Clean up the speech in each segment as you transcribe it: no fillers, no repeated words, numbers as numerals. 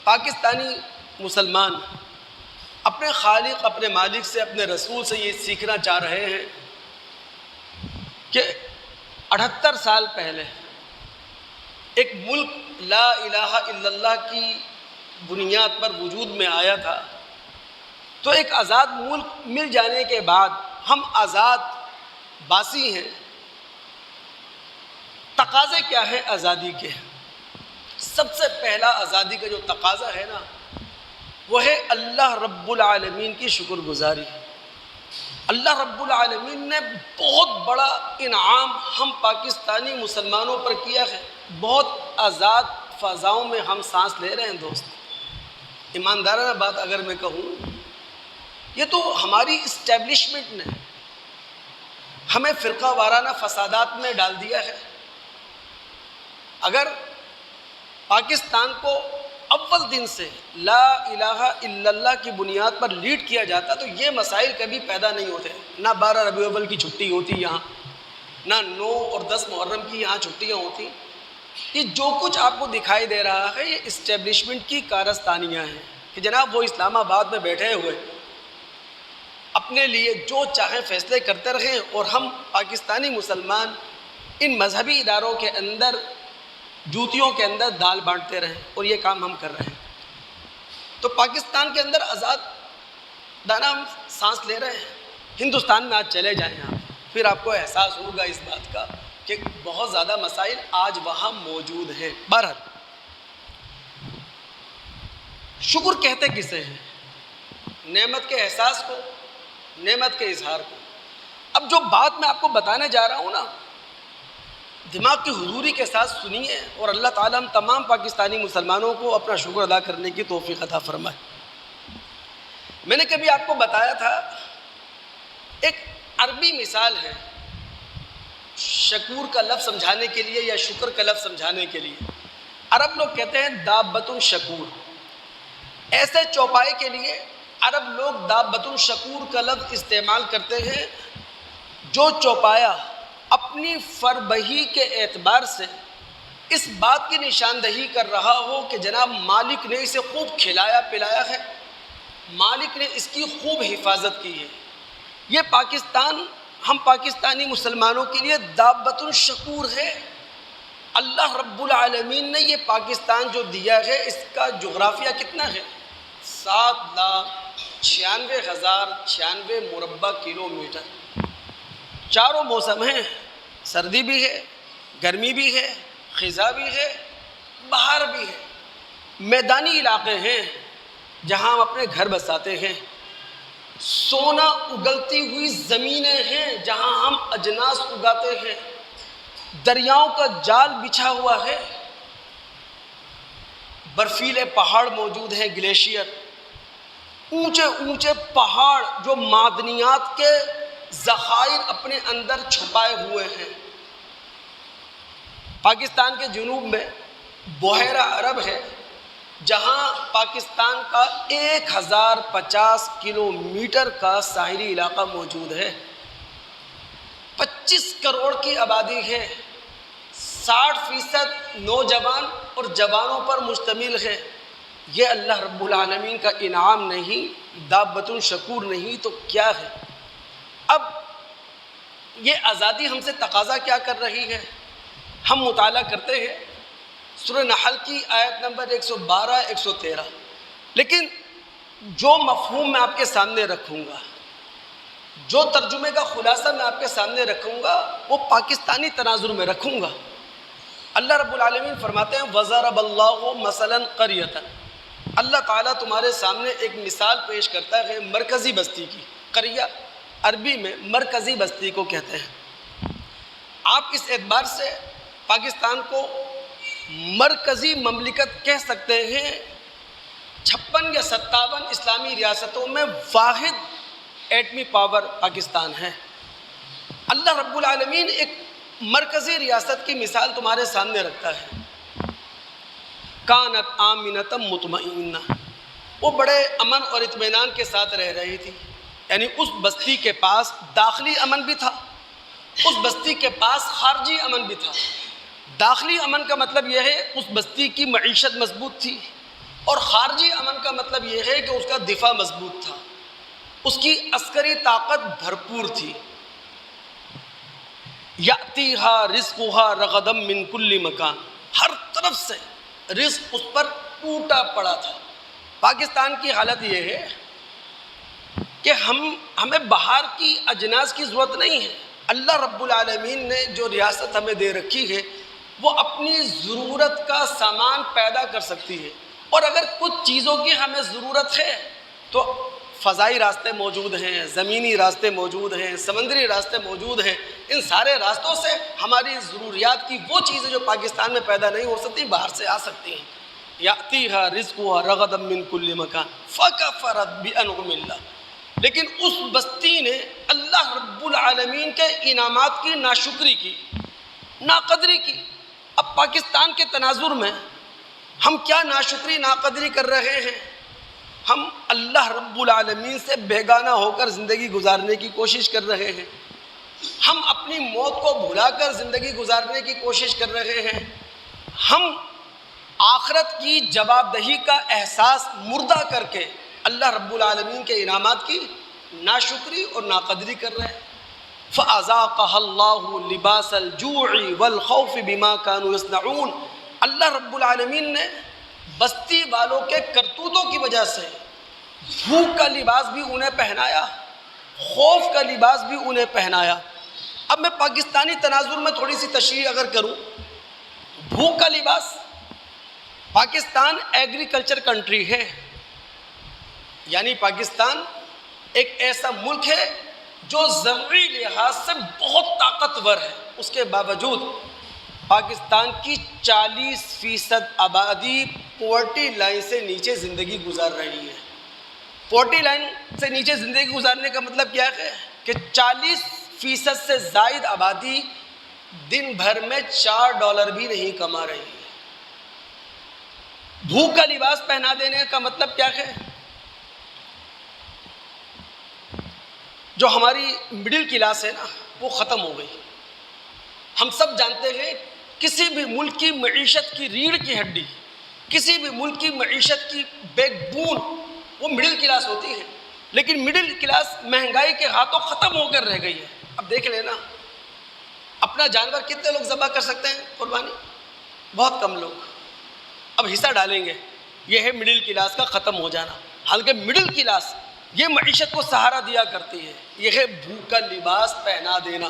پاکستانی مسلمان اپنے خالق، اپنے مالک سے، اپنے رسول سے یہ سیکھنا چاہ رہے ہیں کہ 78 سال پہلے ایک ملک لا الہ الا اللہ کی بنیاد پر وجود میں آیا تھا، تو ایک آزاد ملک مل جانے کے بعد ہم آزاد باسی ہیں۔ تقاضے کیا ہے آزادی کے؟ سب سے پہلا آزادی کا جو تقاضا ہے نا، وہ ہے اللہ رب العالمین کی شکر گزاری۔ اللہ رب العالمین نے بہت بڑا انعام ہم پاکستانی مسلمانوں پر کیا ہے۔ بہت آزاد فضاؤں میں ہم سانس لے رہے ہیں دوست۔ ایماندارانہ بات اگر میں کہوں، یہ تو ہماری اسٹیبلشمنٹ نے ہمیں فرقہ وارانہ فسادات میں ڈال دیا ہے۔ اگر پاکستان کو اول دن سے لا الہ الا اللہ کی بنیاد پر لیڈ کیا جاتا تو یہ مسائل کبھی پیدا نہیں ہوتے۔ نہ 12 ربیع الاول کی چھٹی ہوتی یہاں، نہ 9 اور 10 محرم کی یہاں چھٹیاں ہوتی۔ یہ جو کچھ آپ کو دکھائی دے رہا ہے یہ اسٹیبلشمنٹ کی کارستانیاں ہیں کہ جناب وہ اسلام آباد میں بیٹھے ہوئے اپنے لیے جو چاہیں فیصلے کرتے رہیں، اور ہم پاکستانی مسلمان ان مذہبی اداروں کے اندر جوتیوں کے اندر دال بانٹتے رہیں، اور یہ کام ہم کر رہے ہیں۔ تو پاکستان کے اندر آزاد دانہ ہم سانس لے رہے ہیں۔ ہندوستان میں آج چلے جائیں آپ، پھر آپ کو احساس ہوگا اس بات کا کہ بہت زیادہ مسائل آج وہاں موجود ہیں۔ بہرحال شکر کہتے کسے ہیں؟ نعمت کے احساس کو، نعمت کے اظہار کو۔ اب جو بات میں آپ کو بتانے جا رہا ہوں نا، دماغ کی حضوری کے ساتھ سنیے، اور اللہ تعالیٰ ہم تمام پاکستانی مسلمانوں کو اپنا شکر ادا کرنے کی توفیق عطا فرمائے۔ میں نے کبھی آپ کو بتایا تھا، ایک عربی مثال ہے شکور کا لفظ سمجھانے کے لیے یا شکر کا لفظ سمجھانے کے لیے۔ عرب لوگ کہتے ہیں دابۃ شکور۔ ایسے چوپائے کے لیے عرب لوگ دابۃ شکور کا لفظ استعمال کرتے ہیں جو چوپایا اپنی فربہی کے اعتبار سے اس بات کی نشاندہی کر رہا ہو کہ جناب مالک نے اسے خوب کھلایا پلایا ہے، مالک نے اس کی خوب حفاظت کی ہے۔ یہ پاکستان، ہم پاکستانی مسلمانوں کے لیے دابۃ شکور ہے۔ اللہ رب العالمین نے یہ پاکستان جو دیا ہے، اس کا جغرافیہ کتنا ہے؟ 7,96,096 مربع کلومیٹر۔ چاروں موسم ہیں، سردی بھی ہے، گرمی بھی ہے، خزاں بھی ہے، بہار بھی ہے۔ میدانی علاقے ہیں جہاں ہم اپنے گھر بساتے ہیں۔ سونا اگلتی ہوئی زمینیں ہیں جہاں ہم اجناس اگاتے ہیں۔ دریاؤں کا جال بچھا ہوا ہے، برفیلے پہاڑ موجود ہیں، گلیشیئر، اونچے اونچے پہاڑ جو معدنیات کے ذخائر اپنے اندر چھپائے ہوئے ہیں۔ پاکستان کے جنوب میں بحیرہ عرب ہے جہاں پاکستان کا 1050 کلومیٹر کا ساحلی علاقہ موجود ہے۔ 25 کروڑ کی آبادی ہے، 60% نوجوان اور جوانوں پر مشتمل ہے۔ یہ اللہ رب العالمین کا انعام نہیں، دابۃ شکور نہیں تو کیا ہے؟ اب یہ آزادی ہم سے تقاضا کیا کر رہی ہے؟ ہم مطالعہ کرتے ہیں سورہ نحل کی آیت نمبر 112 113، لیکن جو مفہوم میں آپ کے سامنے رکھوں گا، جو ترجمے کا خلاصہ میں آپ کے سامنے رکھوں گا، وہ پاکستانی تناظر میں رکھوں گا۔ اللہ رب العالمین فرماتے ہیں وَضَرَبَ اللَّهُ مَثَلًا قَرْيَةً۔ اللہ تعالیٰ تمہارے سامنے ایک مثال پیش کرتا ہے مرکزی بستی کی۔ قریہ عربی میں مرکزی بستی کو کہتے ہیں۔ آپ اس اعتبار سے پاکستان کو مرکزی مملکت کہہ سکتے ہیں۔ 56 یا 57 اسلامی ریاستوں میں واحد ایٹمی پاور پاکستان ہے۔ اللہ رب العالمین ایک مرکزی ریاست کی مثال تمہارے سامنے رکھتا ہے۔ کانت آمنۃ مطمئنہ، وہ بڑے امن اور اطمینان کے ساتھ رہ رہی تھی، یعنی اس بستی کے پاس داخلی امن بھی تھا، اس بستی کے پاس خارجی امن بھی تھا۔ داخلی امن کا مطلب یہ ہے اس بستی کی معیشت مضبوط تھی، اور خارجی امن کا مطلب یہ ہے کہ اس کا دفاع مضبوط تھا، اس کی عسکری طاقت بھرپور تھی. یاتیہا رزقہا رغدم من کل مکان، ہر طرف سے رزق اس پر ٹوٹا پڑا تھا. پاکستان کی حالت یہ ہے کہ ہمیں باہر کی اجناس کی ضرورت نہیں ہے. اللہ رب العالمین نے جو ریاست ہمیں دے رکھی ہے وہ اپنی ضرورت کا سامان پیدا کر سکتی ہے، اور اگر کچھ چیزوں کی ہمیں ضرورت ہے تو فضائی راستے موجود ہیں، زمینی راستے موجود ہیں، سمندری راستے موجود ہیں. ان سارے راستوں سے ہماری ضروریات کی وہ چیزیں جو پاکستان میں پیدا نہیں ہو سکتی باہر سے آ سکتی ہیں. یاتیہا رزقہا رغدا من کل مکان فکفرت بانعم اللہ. لیکن اس بستی نے اللہ رب العالمین کے انعامات کی ناشکری کی، ناقدری کی. اب پاکستان کے تناظر میں ہم کیا ناشکری ناقدری کر رہے ہیں؟ ہم اللہ رب العالمین سے بیگانہ ہو کر زندگی گزارنے کی کوشش کر رہے ہیں. ہم اپنی موت کو بھلا کر زندگی گزارنے کی کوشش کر رہے ہیں. ہم آخرت کی جواب دہی کا احساس مردہ کر کے اللہ رب العالمین کے انعامات کی ناشکری اور ناقدری کر رہے ہیں. فَأَذَاقَهَا اللَّهُ لِبَاسَ الْجُوعِ وَالْخَوْفِ بِمَا كَانُوا يَصْنَعُونَ. اللہ رب العالمین نے بستی والوں کے کرتوتوں کی وجہ سے بھوک کا لباس بھی انہیں پہنایا، خوف کا لباس بھی انہیں پہنایا. اب میں پاکستانی تناظر میں تھوڑی سی تشریح اگر کروں، بھوک کا لباس، پاکستان ایگریکلچر کنٹری ہے، یعنی پاکستان ایک ایسا ملک ہے جو زرعی لحاظ سے بہت طاقتور ہے. اس کے باوجود پاکستان کی 40% آبادی پورٹی لائن سے نیچے زندگی گزار رہی ہے. پورٹی لائن سے نیچے زندگی گزارنے کا مطلب کیا ہے کہ 40% سے زائد آبادی دن بھر میں $4 بھی نہیں کما رہی ہے. بھوک کا لباس پہنا دینے کا مطلب کیا ہے؟ جو ہماری مڈل کلاس ہے نا وہ ختم ہو گئی. ہم سب جانتے ہیں کسی بھی ملک کی معیشت کی ریڑھ کی ہڈی، کسی بھی ملک کی معیشت کی بیک بون وہ مڈل کلاس ہوتی ہے. لیکن مڈل کلاس مہنگائی کے ہاتھوں ختم ہو کر رہ گئی ہے. اب دیکھ لینا اپنا جانور کتنے لوگ ذبح کر سکتے ہیں قربانی؟ بہت کم لوگ. اب حصہ ڈالیں گے. یہ ہے مڈل کلاس کا ختم ہو جانا. حالانکہ مڈل کلاس یہ معیشت کو سہارا دیا کرتی ہے. یہ ہے بھوک کا لباس پہنا دینا،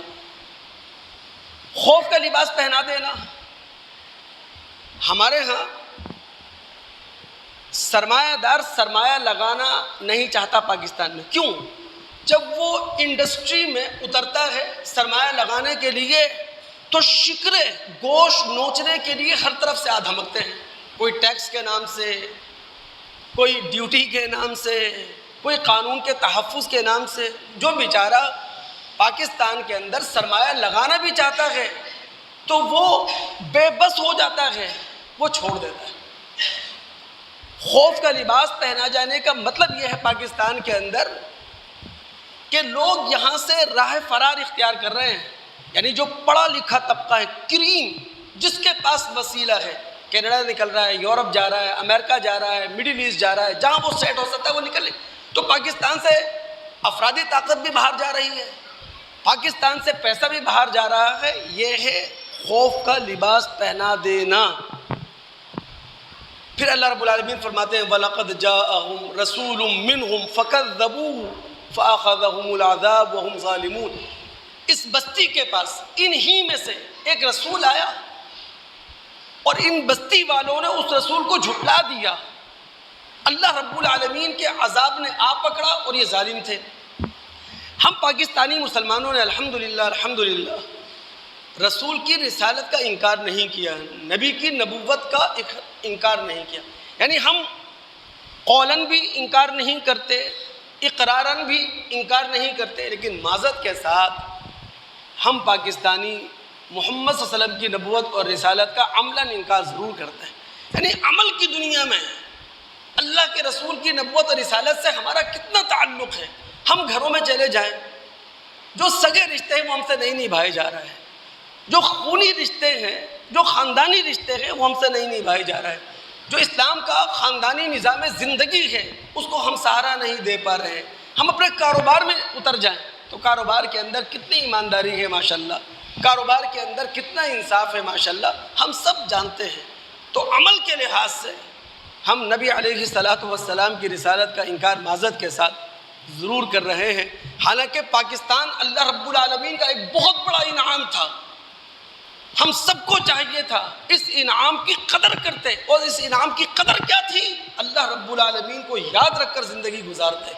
خوف کا لباس پہنا دینا. ہمارے ہاں سرمایہ دار سرمایہ لگانا نہیں چاہتا پاکستان میں. کیوں؟ جب وہ انڈسٹری میں اترتا ہے سرمایہ لگانے کے لیے تو شکرے گوشت نوچنے کے لیے ہر طرف سے دھمکتے ہیں. کوئی ٹیکس کے نام سے، کوئی ڈیوٹی کے نام سے، کوئی قانون کے تحفظ کے نام سے. جو بیچارہ پاکستان کے اندر سرمایہ لگانا بھی چاہتا ہے تو وہ بے بس ہو جاتا ہے، وہ چھوڑ دیتا ہے. خوف کا لباس پہنا جانے کا مطلب یہ ہے پاکستان کے اندر کہ لوگ یہاں سے راہ فرار اختیار کر رہے ہیں. یعنی جو پڑھا لکھا طبقہ ہے، کریم، جس کے پاس وسیلہ ہے، کینیڈا نکل رہا ہے، یورپ جا رہا ہے، امریکہ جا رہا ہے، مڈل ایسٹ جا رہا ہے، جہاں وہ سیٹ ہو سکتا ہے وہ نکل لے. تو پاکستان سے افرادی طاقت بھی باہر جا رہی ہے، پاکستان سے پیسہ بھی باہر جا رہا ہے. یہ ہے خوف کا لباس پہنا دینا. پھر اللہ رب العالمین فرماتے ہیں وَلَقَدْ جَاءَهُمْ رَسُولٌ مِّنْهُمْ فَكَذَّبُوهُ فَأَخَذَهُمُ الْعَذَابُ وَهُمْ ظَالِمُونَ. اس بستی کے پاس انہی میں سے ایک رسول آیا اور ان بستی والوں نے اس رسول کو جھٹلا دیا. اللہ رب العالمین کے عذاب نے آ پکڑا اور یہ ظالم تھے. ہم پاکستانی مسلمانوں نے الحمدللہ رسول کی رسالت کا انکار نہیں کیا، نبی کی نبوت کا انکار نہیں کیا. یعنی ہم قولاً بھی انکار نہیں کرتے، اقراراً بھی انکار نہیں کرتے، لیکن معذرت کے ساتھ ہم پاکستانی محمد صلی اللہ علیہ وسلم کی نبوت اور رسالت کا عملاً انکار ضرور کرتے ہیں. یعنی عمل کی دنیا میں اللہ کے رسول کی نبوت اور رسالت سے ہمارا کتنا تعلق ہے. ہم گھروں میں چلے جائیں، جو سگے رشتے ہیں وہ ہم سے نہیں نبھائے جا رہے ہیں، جو خونی رشتے ہیں، جو خاندانی رشتے ہیں وہ ہم سے نہیں نبھائے جا رہے ہیں. جو اسلام کا خاندانی نظام زندگی ہے اس کو ہم سہارا نہیں دے پا رہے ہیں. ہم اپنے کاروبار میں اتر جائیں تو کاروبار کے اندر کتنی ایمانداری ہے ماشاءاللہ، کاروبار کے اندر کتنا انصاف ہے ماشاءاللہ، ہم سب جانتے ہیں. تو عمل کے لحاظ سے ہم نبی علیہ الصلاۃ والسلام کی رسالت کا انکار معذرت کے ساتھ ضرور کر رہے ہیں. حالانکہ پاکستان اللہ رب العالمین کا ایک بہت بڑا انعام تھا، ہم سب کو چاہیے تھا اس انعام کی قدر کرتے. اور اس انعام کی قدر کیا تھی؟ اللہ رب العالمین کو یاد رکھ کر زندگی گزارتے.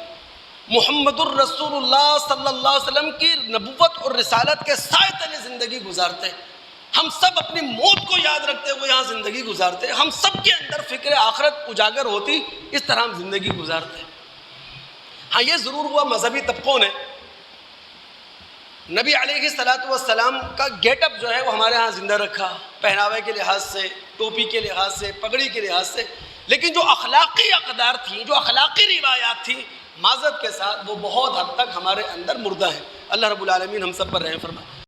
محمد الرسول اللہ صلی اللہ علیہ وسلم کی نبوت اور رسالت کے سائے تلے زندگی گزارتے. ہم سب اپنی موت کو یاد رکھتے ہوئے یہاں زندگی گزارتے. ہم سب کے اندر فکر آخرت اجاگر ہوتی، اس طرح ہم زندگی گزارتے. ہاں یہ ضرور ہوا مذہبی طبقوں نے نبی علیہ الصلاۃ والسلام کا گیٹ اپ جو ہے وہ ہمارے ہاں زندہ رکھا، پہناوے کے لحاظ سے، ٹوپی کے لحاظ سے، پگڑی کے لحاظ سے. لیکن جو اخلاقی اقدار تھیں، جو اخلاقی روایات تھیں، معذرت کے ساتھ وہ بہت حد تک ہمارے اندر مردہ ہیں. اللہ رب العالمین ہم سب پر رحم فرمائے.